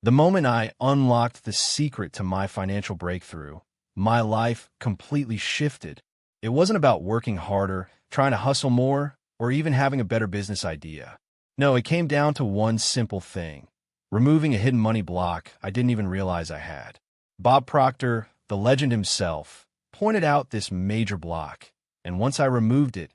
The moment I unlocked the secret to my financial breakthrough, my life completely shifted. It wasn't about working harder, trying to hustle more, or even having a better business idea. No, it came down to one simple thing: removing a hidden money block I didn't even realize I had. Bob Proctor, the legend himself, pointed out this major block, and once I removed it,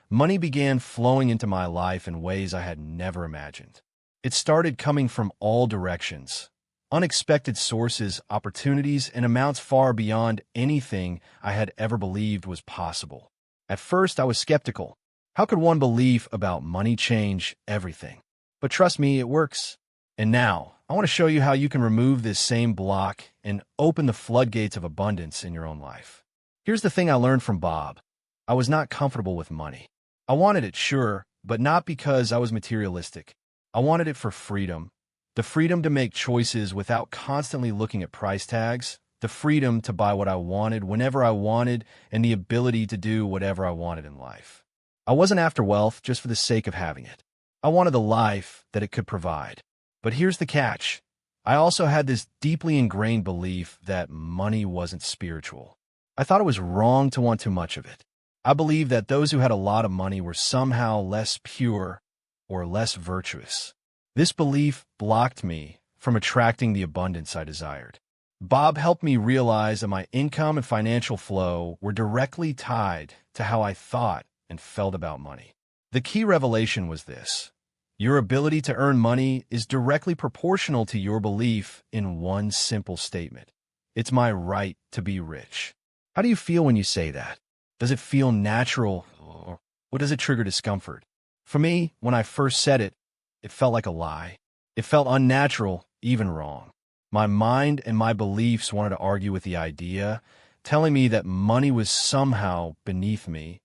money began flowing into my life in ways I had never imagined. It started coming from all directions: unexpected sources, opportunities, and amounts far beyond anything I had ever believed was possible. At first, I was skeptical. How could one belief about money change everything? But trust me, it works. And now, I want to show you how you can remove this same block and open the floodgates of abundance in your own life. Here's the thing I learned from Bob. I was not comfortable with money. I wanted it, sure, but not because I was materialistic. I wanted it for freedom. The freedom to make choices without constantly looking at price tags, the freedom to buy what I wanted whenever I wanted, and the ability to do whatever I wanted in life. I wasn't after wealth just for the sake of having it. I wanted the life that it could provide. But here's the catch. I also had this deeply ingrained belief that money wasn't spiritual. I thought it was wrong to want too much of it. I believed that those who had a lot of money were somehow less pure or less virtuous. This belief blocked me from attracting the abundance I desired. Bob helped me realize that my income and financial flow were directly tied to how I thought and felt about money. The key revelation was this: your ability to earn money is directly proportional to your belief in one simple statement: it's my right to be rich. How do you feel when you say that? Does it feel natural, or does it trigger discomfort? For me, when I first said it, it felt like a lie. It felt unnatural, even wrong. My mind and my beliefs wanted to argue with the idea, telling me that money was somehow beneath me,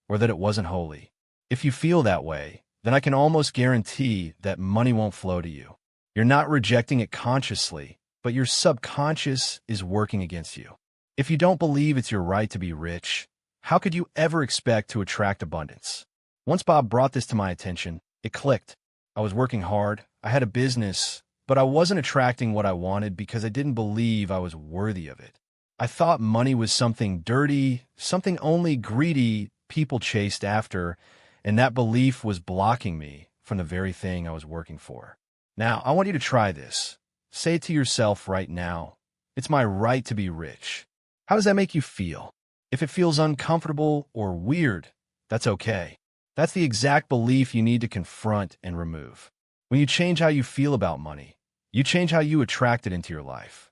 or that it wasn't holy. If you feel that way, then I can almost guarantee that money won't flow to you. You're not rejecting it consciously, but your subconscious is working against you. If you don't believe it's your right to be rich, how could you ever expect to attract abundance? Once Bob brought this to my attention, it clicked. I was working hard, I had a business, but I wasn't attracting what I wanted because I didn't believe I was worthy of it. I thought money was something dirty, something only greedy people chased after, and that belief was blocking me from the very thing I was working for. Now, I want you to try this. Say it to yourself right now: it's my right to be rich. How does that make you feel? If it feels uncomfortable or weird, that's okay. That's the exact belief you need to confront and remove. When you change how you feel about money, you change how you attract it into your life.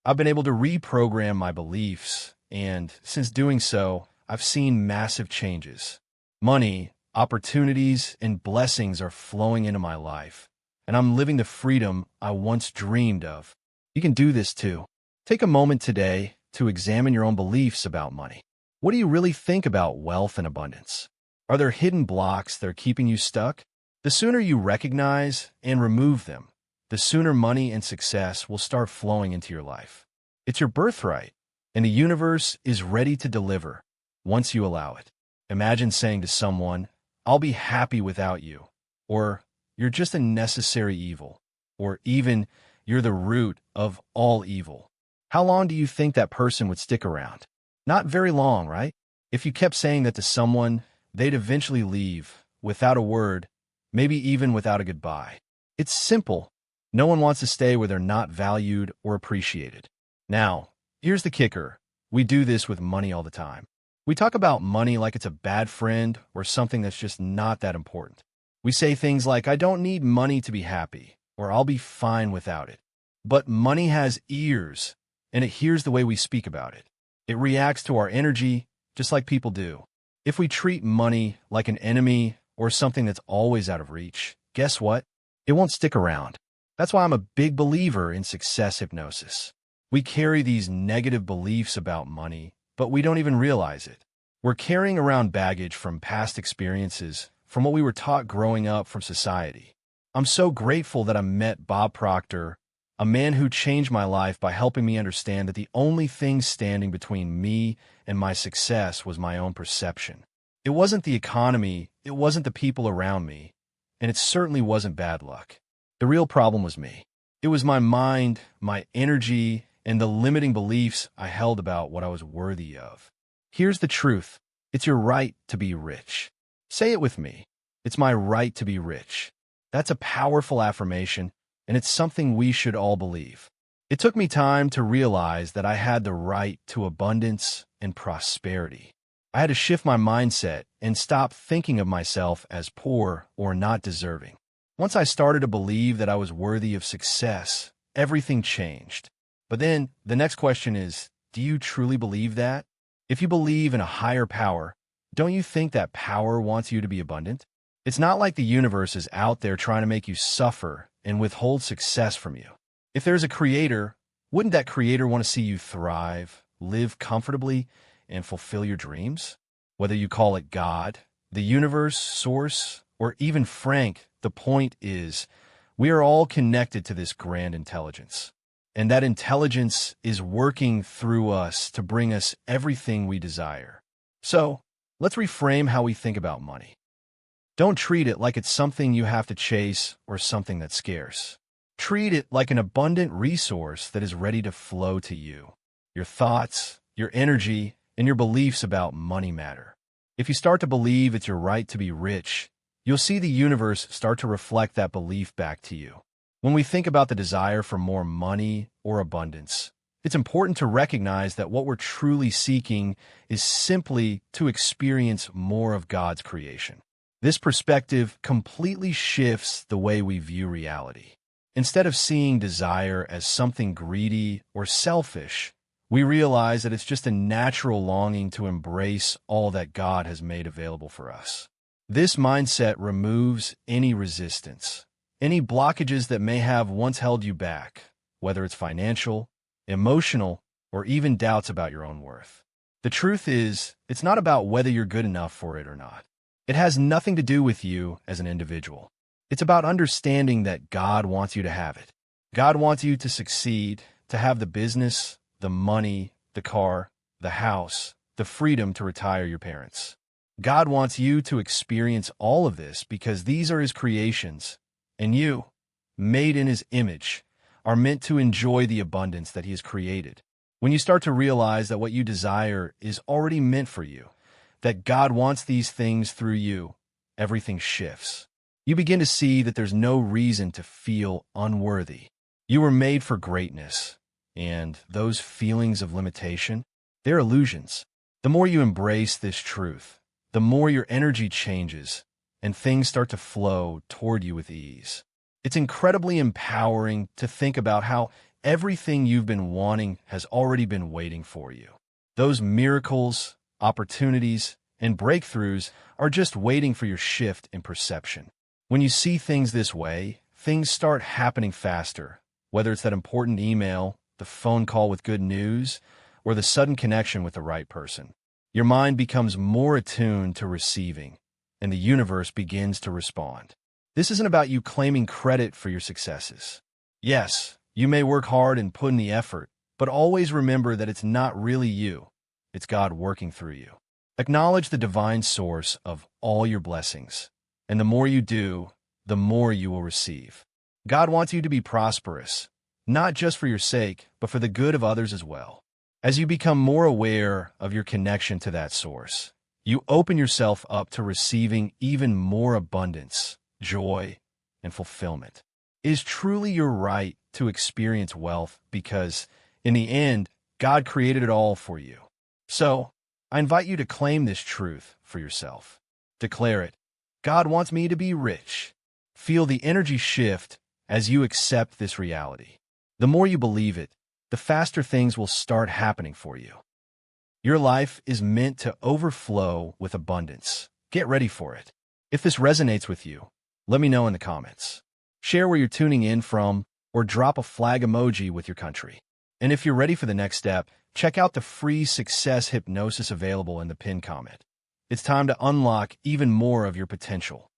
I've been able to reprogram my beliefs, and since doing so, I've seen massive changes. Money, opportunities, and blessings are flowing into my life, and I'm living the freedom I once dreamed of. You can do this too. Take a moment today to examine your own beliefs about money. What do you really think about wealth and abundance? Are there hidden blocks that are keeping you stuck? The sooner you recognize and remove them, the sooner money and success will start flowing into your life. It's your birthright, and the universe is ready to deliver once you allow it. Imagine saying to someone, "I'll be happy without you," or "You're just a necessary evil," or even "You're the root of all evil." How long do you think that person would stick around? Not very long, right? If you kept saying that to someone, they'd eventually leave, without a word, maybe even without a goodbye. It's simple. No one wants to stay where they're not valued or appreciated. Now, here's the kicker. We do this with money all the time. We talk about money like it's a bad friend or something that's just not that important. We say things like, "I don't need money to be happy," or "I'll be fine without it." But money has ears, and it hears the way we speak about it. It reacts to our energy, just like people do. If we treat money like an enemy or something that's always out of reach, guess what? It won't stick around. That's why I'm a big believer in success hypnosis. We carry these negative beliefs about money, but we don't even realize it. We're carrying around baggage from past experiences, from what we were taught growing up, from society. I'm so grateful that I met Bob Proctor, a man who changed my life by helping me understand that the only thing standing between me and my success was my own perception. It wasn't the economy, it wasn't the people around me, and it certainly wasn't bad luck. The real problem was me. It was my mind, my energy, and the limiting beliefs I held about what I was worthy of. Here's the truth. It's your right to be rich. Say it with me. It's my right to be rich. That's a powerful affirmation, and it's something we should all believe. It took me time to realize that I had the right to abundance and prosperity. I had to shift my mindset and stop thinking of myself as poor or not deserving. Once I started to believe that I was worthy of success, everything changed. But then the next question is, do you truly believe that? If you believe in a higher power, don't you think that power wants you to be abundant? It's not like the universe is out there trying to make you suffer and withhold success from you. If there's a creator, wouldn't that creator want to see you thrive, live comfortably, and fulfill your dreams? Whether you call it God, the universe, source, or even Frank, the point is, we are all connected to this grand intelligence. And that intelligence is working through us to bring us everything we desire. So, let's reframe how we think about money. Don't treat it like it's something you have to chase or something that's scarce. Treat it like an abundant resource that is ready to flow to you. Your thoughts, your energy, and your beliefs about money matter. If you start to believe it's your right to be rich, you'll see the universe start to reflect that belief back to you. When we think about the desire for more money or abundance, it's important to recognize that what we're truly seeking is simply to experience more of God's creation. This perspective completely shifts the way we view reality. Instead of seeing desire as something greedy or selfish, we realize that it's just a natural longing to embrace all that God has made available for us. This mindset removes any resistance, any blockages that may have once held you back, whether it's financial, emotional, or even doubts about your own worth. The truth is, it's not about whether you're good enough for it or not. It has nothing to do with you as an individual. It's about understanding that God wants you to have it. God wants you to succeed, to have the business, the money, the car, the house, the freedom to retire your parents. God wants you to experience all of this because these are His creations, and you, made in His image, are meant to enjoy the abundance that He has created. When you start to realize that what you desire is already meant for you, that God wants these things through you, everything shifts. You begin to see that there's no reason to feel unworthy. You were made for greatness, and those feelings of limitation, they're illusions. The more you embrace this truth, the more your energy changes, and things start to flow toward you with ease. It's incredibly empowering to think about how everything you've been wanting has already been waiting for you. Those miracles, opportunities, and breakthroughs are just waiting for your shift in perception. When you see things this way, things start happening faster, whether it's that important email, the phone call with good news, or the sudden connection with the right person. Your mind becomes more attuned to receiving, and the universe begins to respond. This isn't about you claiming credit for your successes. Yes, you may work hard and put in the effort, but always remember that it's not really you. It's God working through you. Acknowledge the divine source of all your blessings, and the more you do, the more you will receive. God wants you to be prosperous, not just for your sake, but for the good of others as well. As you become more aware of your connection to that source, you open yourself up to receiving even more abundance, joy, and fulfillment. It is truly your right to experience wealth because, in the end, God created it all for you. So, I invite you to claim this truth for yourself. Declare it. God wants me to be rich. Feel the energy shift as you accept this reality. The more you believe it, the faster things will start happening for you. Your life is meant to overflow with abundance. Get ready for it. If this resonates with you, let me know in the comments. Share where you're tuning in from, or drop a flag emoji with your country. And if you're ready for the next step, check out the free success hypnosis available in the pinned comment. It's time to unlock even more of your potential.